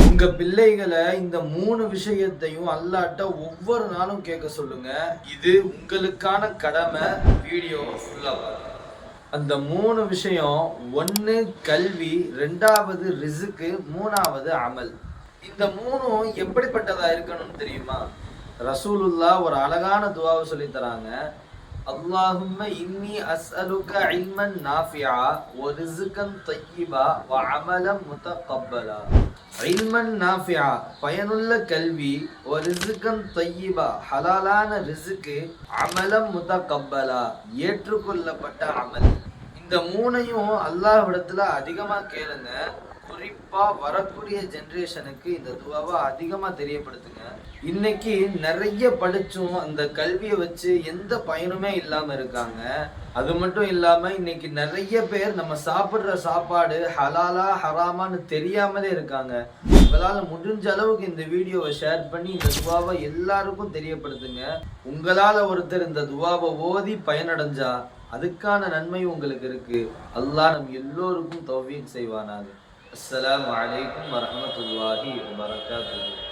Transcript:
உங்க பிள்ளைகளை இந்த 3 விஷயத்தையும் அல்லாஹ்ட்ட ஒவ்வொரு நாளும் கேட்க சொல்லுங்க. இது உங்களுக்கான கடமை. வீடியோ ஃபுல்லா பாருங்க. அந்த 3 விஷயம், 1 கல்வி, 2வது ரிஸ்க், 3வது அமல். இந்த 3ம் எப்படிப்பட்டதா இருக்கணும்னு தெரியுமா? ரசூலுல்லாஹ் ஒரு அழகான துஆவை சொல்லி தராங்க. அல்லாஹும்ம இன்னி அஸ்அலுக இல்மன் நாஃபிஆ வ ரிஸ்கன் தய்யிபா வ அமலன் முத்தகப்பலா. இல்மன் நாஃபிஆ பயனுள்ள கல்வி, வ ரிஸ்கன் தய்யிபா ஹலாலான ரிஸ்க், அமலன் முத்தகப்பலா ஏற்றுக்கொள்ளப்பட்ட அமல். இந்த 3யும் அல்லாஹ்விடத்துல அதிகமா கேளுங்க. குறிப்பா வரக்கூடிய ஜெனரேஷனுக்கு இந்த துவாவை அதிகமா தெரியப்படுத்துங்க. இன்னைக்கு நிறைய படிச்சும் அந்த கல்வியை வச்சு எந்த பயனுமே இல்லாம இருக்காங்க. அது மட்டும் இல்லாம இன்னைக்கு நிறைய பேர் நம்ம சாப்பிடுற சாப்பாடு ஹலாலா ஹராமான்னு தெரியாமலே இருக்காங்க. உங்களால முடிஞ்ச அளவுக்கு இந்த வீடியோவை ஷேர் பண்ணி இந்த துவாவை எல்லாருக்கும் தெரியப்படுத்துங்க. உங்களால ஒருத்தர் இந்த துவாவை ஓதி பயனடைஞ்சா அதுக்கான நன்மை உங்களுக்கு இருக்கு. அல்லாஹ் நம் எல்லோருக்கும் தௌஃபீக் செய்வானாக. அஸ்ஸலாமு அலைக்கும் வரஹ்மத்துல்லாஹி வபரகாத்துஹு.